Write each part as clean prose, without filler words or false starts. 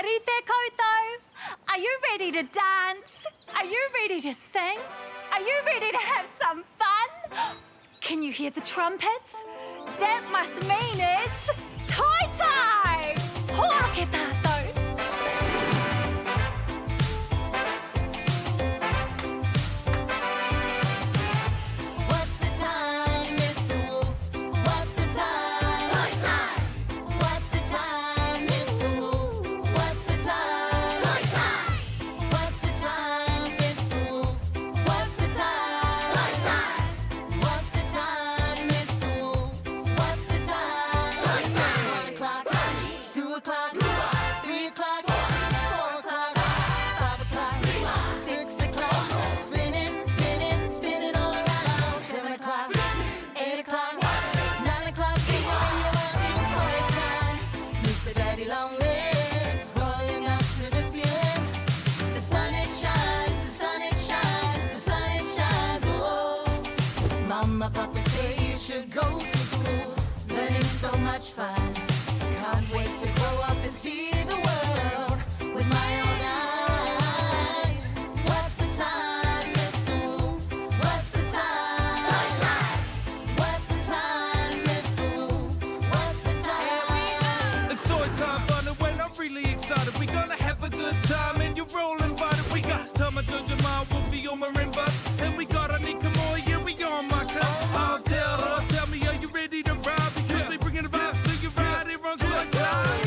Marite Koto, are you ready to dance? Are you ready to sing? Are you ready to have some fun? Can you hear the trumpets? That must mean it's toy time! Horoke tato! What's the time, Mr. Wolf? What's the time? Toy time! What's the time, Mr. Wolf? What's the time? Toy time! What's the time, Mr. Wolf? What's the time? Toy time! What's the time, Mr. Wolf? What's the time? Toy time! 1 o'clock, 2 o'clock, 3 o'clock, 4 o'clock, 5 o'clock, 6 o'clock. Spin it, spin it all around. 7 o'clock, 8 o'clock, 9 o'clock. Figure when you're out to toy time. Mr. Daddy Longlegs rolling up to the ceiling. The sun it shines, the sun it shines, the sun it shines. Oh, Mama, Papa say you should go to school, learning so much fun. Can't wait to grow up and see the world with my own eyes. What's the time, Mr. Wolf? What's the time? Toy time! What's the time, Mr. Wolf? What's the time? It's toy time fun, and when I'm really excited, we gonna have a good time, and you're all invited. We got Tama Dojama, Wolfie on Marimba, and we got Anika Moore, yeah, we on my cuss. I'll tell me, are you ready to ride? Because we bringing the vibes to you right here on toy time.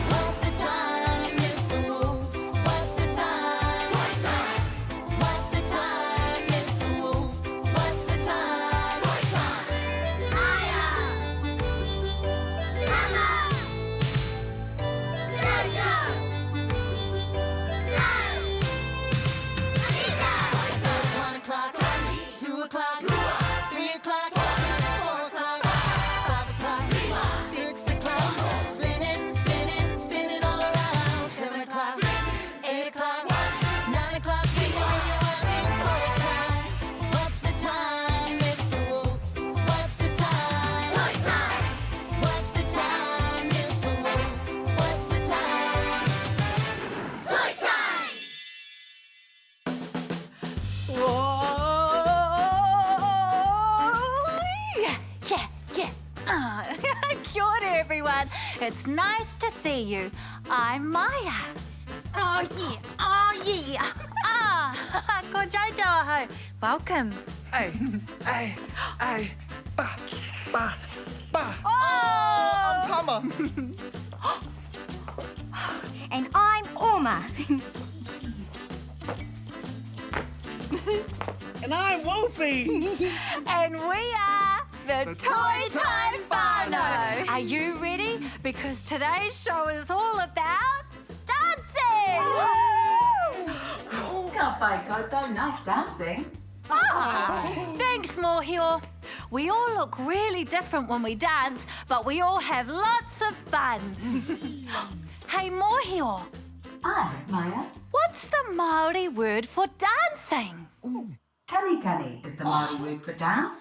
What's the time, Mr. Wolf? What's the time? Toy time! What's the time, Mr. Wolf? What's the time? Toy time! Aya! Tama! Jojo! Anita! 1 o'clock, 2 o'clock, 3 o'clock, 4 o'clock, 5 o'clock, 6 o'clock. Spin it all around. 7 o'clock, 8 o'clock, 9 o'clock. Figure when you're out to toy time. What's the time, Mr. Wolf? What's the time? Toy time! What's the time, Mr. Wolf? What's the time? Toy time! Whoa! Yeah. Kia ora, everyone. It's nice to see you. I'm Maya. Oh, yeah. Ko Jojo aho. Welcome. Hey, ba. Oh! I'm Tama. And I'm Orma. And I'm Wolfie. And we are the The Toy Toy Time Time Whānau. Are you ready? Because today's show is all about dancing. Ka whai koutou, nice dancing. Thanks, Mōhio. We all look really different when we dance, but we all have lots of fun. Hey, Mōhio, Aye, Maya. what's the Māori word for dancing? Kani is the Māori word for dance.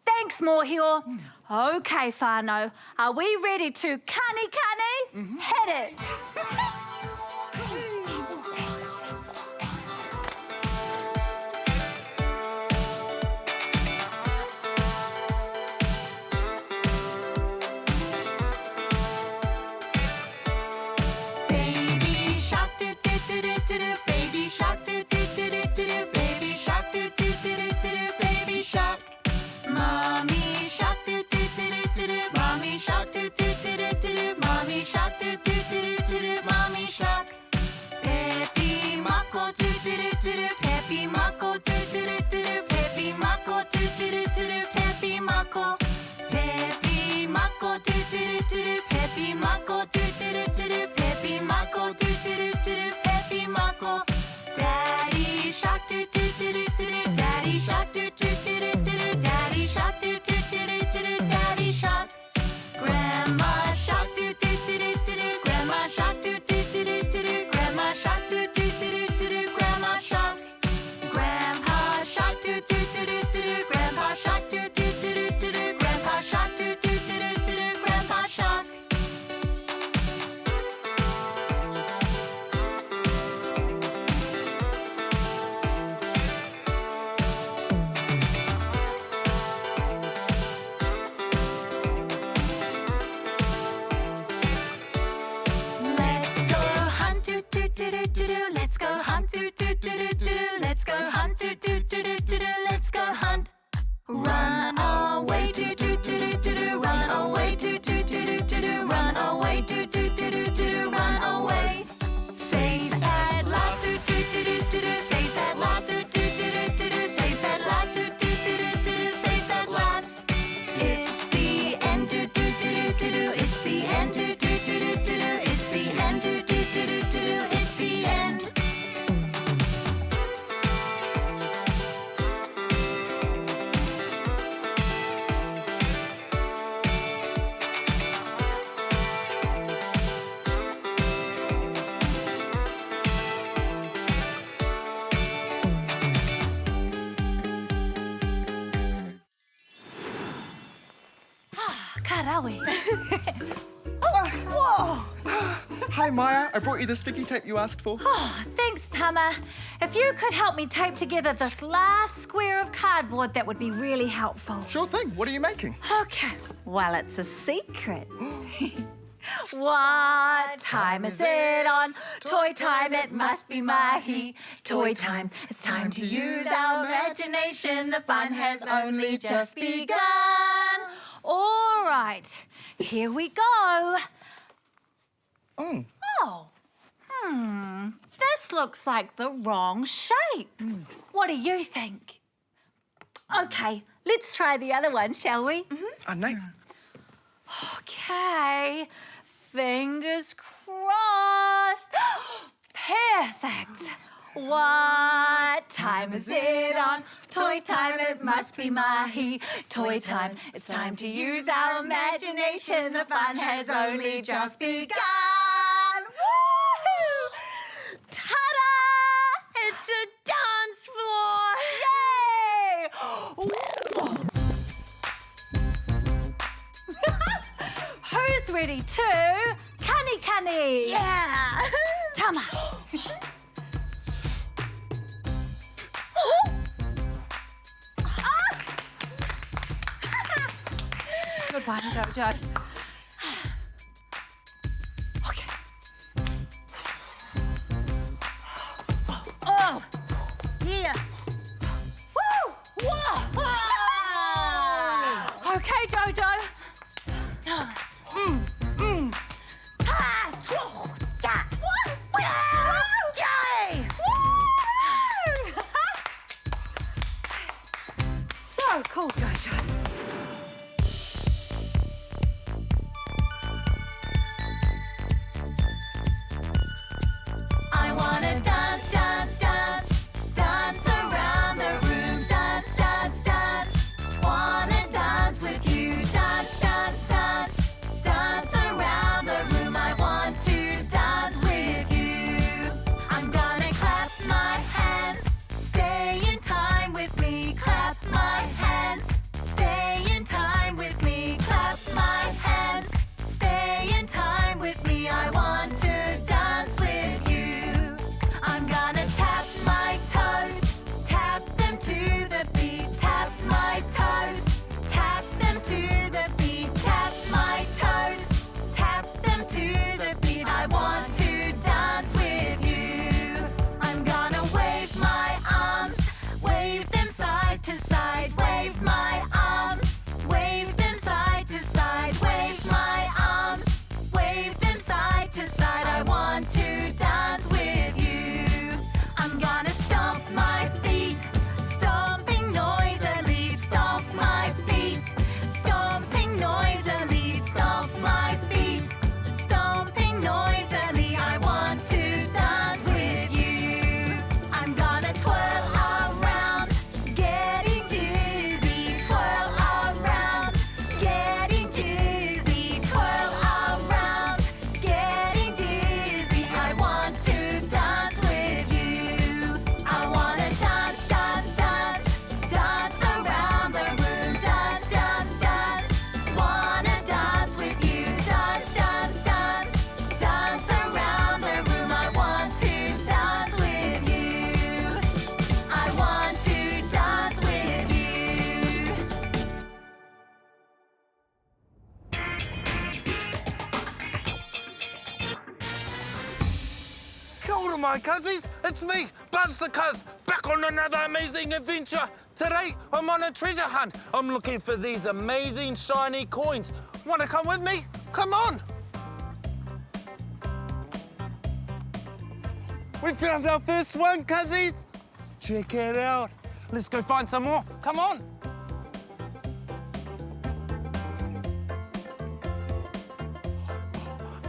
Thanks, Mōhio. Okay, whānau, are we ready to kani? Hit it. Baby shark do do do do do do. Baby shark do do do do do do. Baby shark do do do do do do. Baby shark. Mommy shark do do do do do do. Mommy shark do do do do do do. Mommy shark do do do do do do. Mommy Let's go hunt, let's go hunt. Run away, run away, run away, run away. Safe at last, safe at last, safe at last, safe at last. It's the end, it's the end, it's the end, it's the end. Karawi. Hi, Maya. I brought you the sticky tape you asked for. Thanks, Tama. If you could help me tape together this last square of cardboard, that would be really helpful. Sure thing. What are you making? Okay, well, it's a secret. What time is it on? Toy time, it must be Mahi. Toy time, it's time to use our imagination. The fun has only just begun. All right, here we go. Oh. This looks like the wrong shape. What do you think? Okay, let's try the other one, shall we? Nate. Okay, fingers crossed. Perfect. What time is it on? Toy time, it must be Mahi. Toy time, it's time to use our imagination. The fun has only just begun. Woohoo! Ta-da! It's a dance floor! Yay! Who's ready to kani? Yeah! Tama. Good one, Jojo. Okay. Oh, yeah. Woo! Whoa! Okay, Jojo. Yay! So cool, Jojo. I wanna dance, dance, dance, dance around the room, dance, dance, dance. Wanna dance with you, dance, dance, dance, dance around the room. I want to dance with you. I'm gonna clap my hands, stay in time with me. Clap my hands, stay in time with me. Clap my hands, stay in time with me. I want to dance with you. I'm gonna tap my toes, tap them to the beat. Tap my toes, tap them to the beat. Tap my toes, tap them to the beat. I want to dance with you. I'm gonna wave my arms, wave them side to side. Wave my arms, wave them side to side. Wave my arms, wave them side to side. I want to dance with you. I'm gonna stomp my feet, stomping noisily. Stomp my feet, stomping noisily. Stomp my feet, stomping noisily. I want to dance with you. I'm gonna twirl around, getting dizzy. Twirl around, getting dizzy. Twirl around, getting dizzy. I want to dance with you. I wanna dance, dance, dance, dance around the room. Dance, dance, dance. Wanna dance with you. Dance, dance, dance, dance around the room. I want to dance with you. I want to dance with you. Kia ora, my cousins. It's me, Buzz the Cuz, back on another amazing adventure. Today, I'm on a treasure hunt. I'm looking for these amazing shiny coins. Want to come with me? Come on. We found our first one, Cuzzies. Check it out. Let's go find some more. Come on.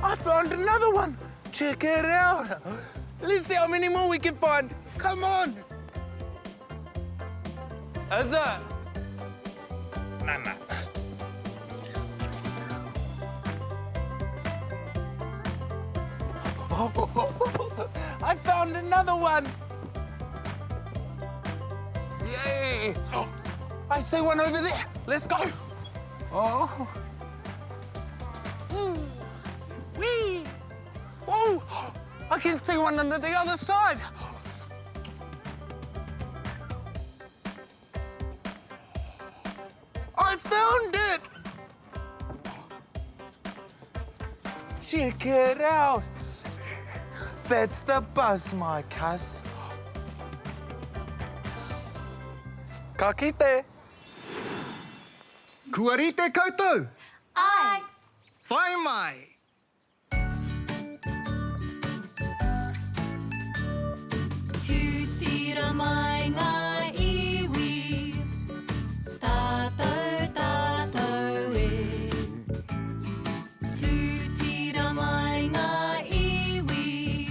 I found another one. Check it out. Let's see how many more we can find. Come on. Is it? Nah. I found another one. Yay. I see one over there. Let's go. Oh. Whee! Whoa! I can see one on the other side. I found it! Check it out. That's the buzz, my cuz. Ka kite. Kua rite koutou. Ai. Whai mai. Tūtira mai ngā iwi, tātou, tātou e. Tūtira mai ngā iwi,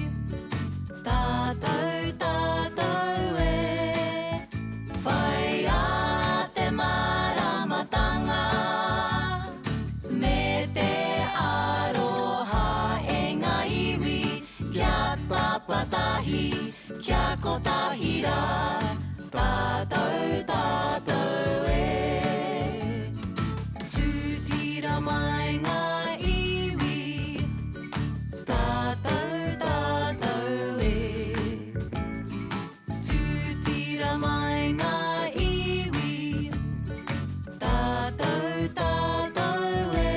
tātou, tātou e. Whai a te maramatanga, me te aroha e ngā iwi, kia tapatahi. Kia kotahira, tātou, tātou e. Tūtira mai ngā iwi, tātou, tātou e. Tūtira mai ngā iwi, tātou, tātou e.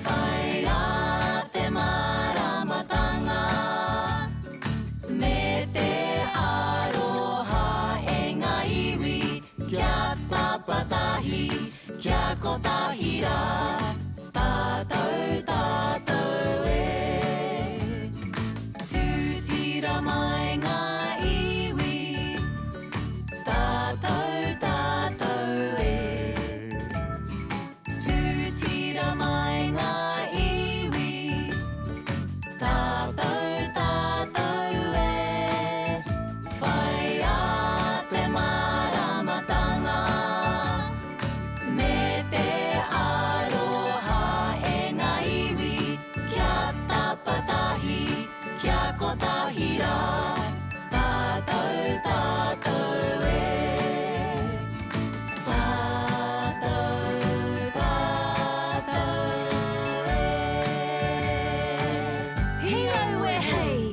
Whai a te maramatanga, me te aroha e ngā iwi, kia tapatahi, kia kotahira, tātou, tātou e. Tūtira mai ngā iwi, tātou, tātou e. Tūtira mai ngā iwi, tātou, tātou e. Whai a te maramatanga, me te aroha e ngā iwi, kia tapatahi, kia kotahira, tātou, tātou e. Tātou, tātou e. Hio e hei.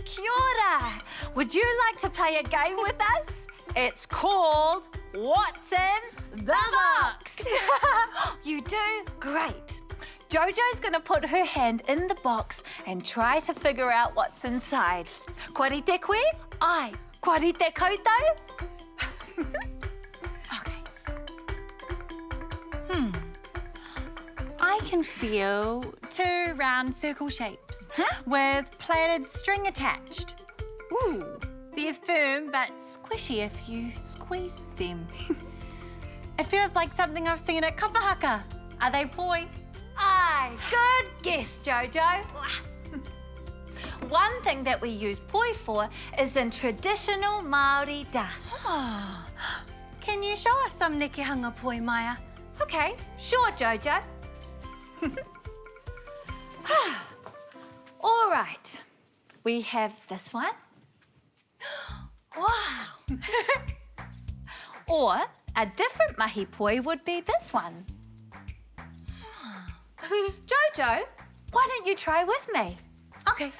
Kia ora. Would you like to play a game with us? It's called What's in the Box. You do? Great. Jojo's going to put her hand in the box and try to figure out what's inside. Kwari te koe? Ai. Kwari te koutou? Okay. I can feel 2 round circle shapes with plaited string attached. Ooh, they're firm but squishy if you squeeze them. It feels like something I've seen at Kapahaka. Are they poi? Ai. Good guess, Jojo. One thing that we use poi for is in traditional Māori dance. Can you show us some nekehanga poi, Maya? Okay, sure, Jojo. All right. We have this one. Wow. Or a different mahi poi would be this one. Jojo, why don't you try with me? Okay.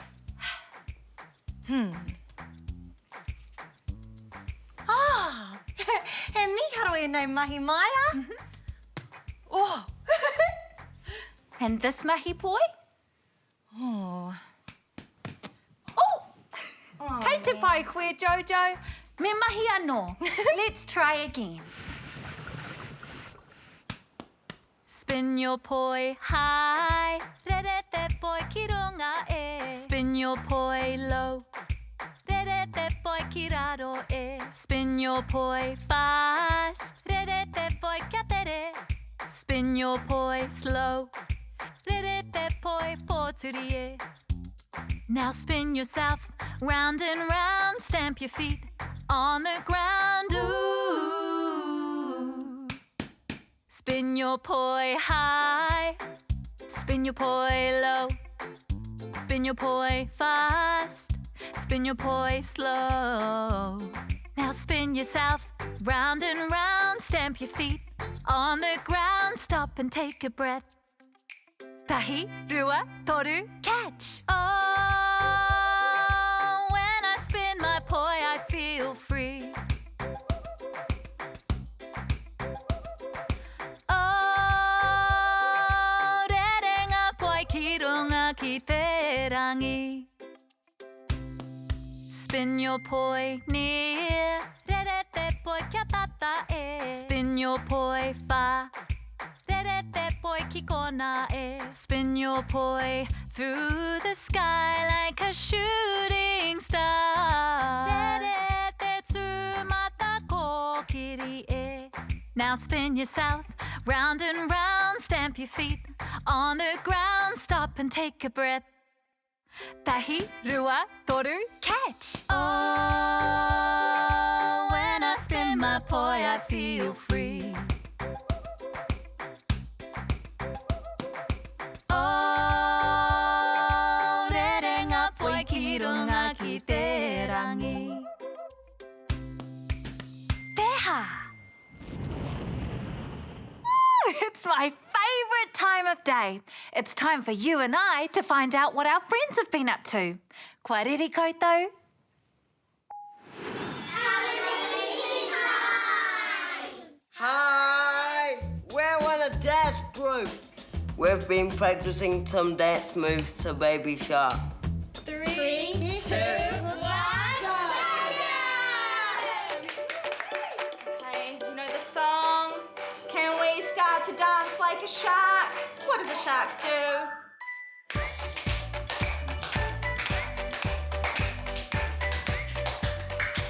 Ah, he miharo e nei mahi Maya. Oh. And this mahi poi? Oh. Oh, Kei te whai koe, Jojo. Me mahi anō. Let's try again. Spin your poi high, re re te poi ki runga e. Spin your poi low, re re te poi ki raro e. Spin your poi fast, re re te poi kia te re. Spin your poi slow, re re te poi pōturi e. Now spin yourself round and round, stamp your feet on the ground. Ooh. Spin your poi high, spin your poi low, spin your poi fast, spin your poi slow. Now spin yourself round and round, stamp your feet on the ground, stop and take a breath. Tahi, rua, toru, catch. Oh, when I spin my poi, I feel free. Oh, rerenga poi ki runga ki te rangi. Spin your poi near, re re te poi kia tata e. Spin your poi fa, re re te poi ki kona e. Spin your poi through the sky like a shooting star. Re re te tsumata ko kiri e. Now spin yourself round and round, stamp your feet on the ground, stop and take a breath. Tahi, rua, toru, catch. Oh, when I spin my poi, I feel free. Oh, rerenga poi ki runga ki te rangi. Teha! It's my favourite time of day. It's time for you and I to find out what our friends have been up to. Kua riri koutou. Hi! We're on a dance group. We've been practicing some dance moves to Baby Shark. 3, 2, 1, Hey, you know the song? Can we start to dance like a shark? What does a shark do?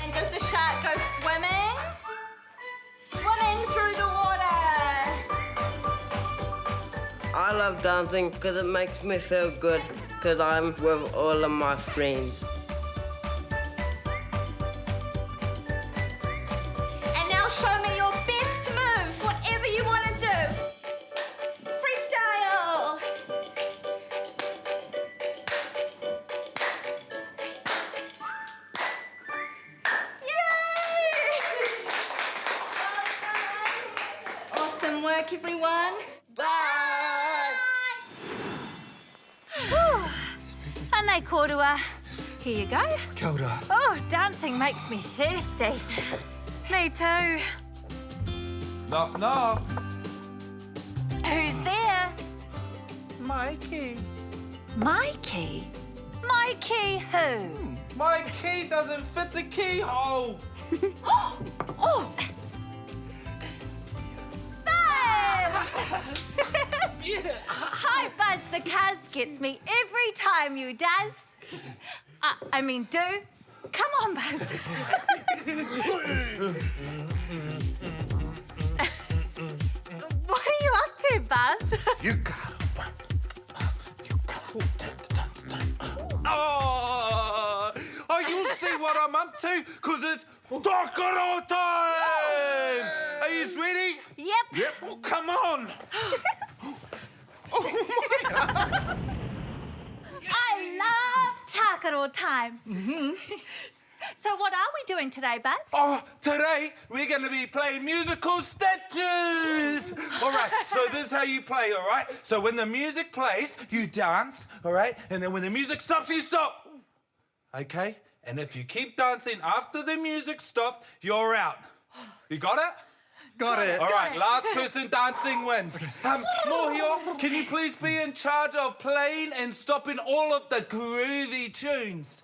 And does the shark go swimming? Swimming through the water. I love dancing because it makes me feel good because I'm with all of my friends. And now show me your best moves, whatever you want to do. Freestyle. Yay! Awesome work, everyone. Bye! Anei korua. Here you go. Kia ora. Oh, dancing makes me thirsty. Me too. Knock, knock. Who's there? Mikey. Mikey? Mikey who? My key doesn't fit the keyhole. Oh! Buzz! Yeah. Hi, Buzz. The Cuz gets me every time you does. I mean, do. Come on, Buzz. What are you up to, Buzz? You gotta work. You gotta Oh, you see what I'm up to? Because it's Dokoro time! Are you ready? Yep. Yep, well, come on. I love Takaro time. So what are we doing today, Buzz? Oh, today we're going to be playing musical statues. All right, so this is how you play, all right? So when the music plays, you dance, all right? And then when the music stops, you stop. Okay? And if you keep dancing after the music stops, you're out. You got it? Got it. All right, last person dancing wins. Mohio, can you please be in charge of playing and stopping all of the groovy tunes?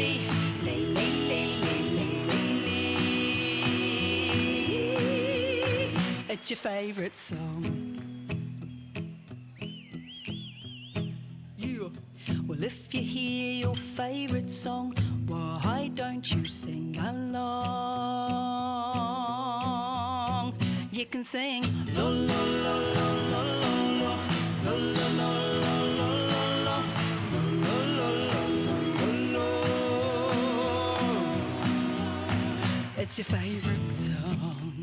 It's your favourite song. Yeah. Well, if you hear your favourite song, why don't you sing along? You can sing la la la la la la la la la la la la la. It's your favourite song.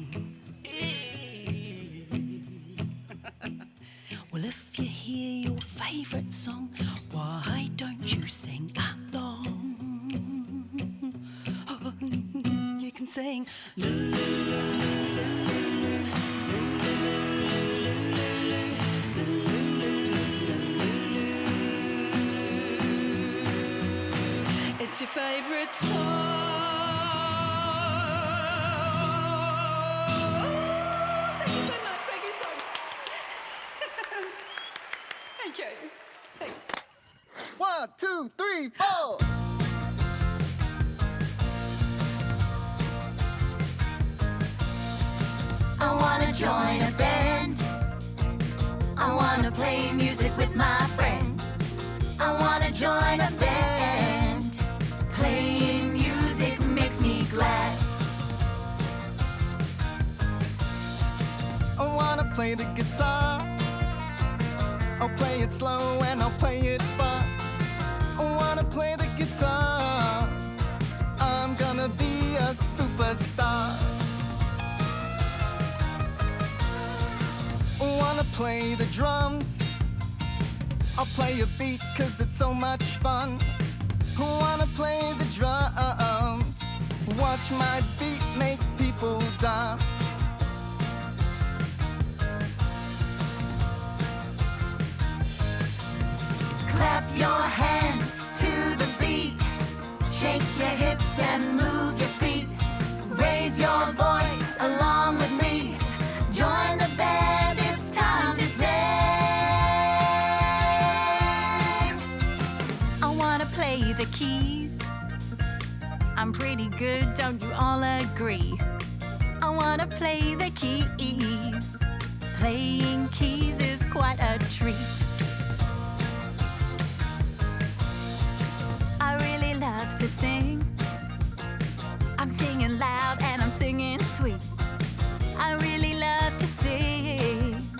Well, if you hear your favourite song, why don't you sing along? You can sing. It's your favourite song. Thank you so much. Thank you so much. Thank you. Thanks. 1, 2, 3, 4. I wanna join a band. I wanna play music with my friends. I wanna join a band. Playing music makes me glad. I wanna play the guitar. I'll play it slow and I'll play it fast. I wanna play the guitar. I'm gonna be a superstar. I wanna play the drums. I'll play a beat 'cause it's so much fun. I wanna play the drums. Watch my beat make people dance. Clap your hands to the beat. Shake your hips and move your feet. Raise your voice along with me. Join the band, it's time to sing. I wanna play the keys. I'm pretty good, don't you all agree? I wanna play the keys. Playing keys is quite a treat. I really love to sing. I'm singing loud and I'm singing sweet. I really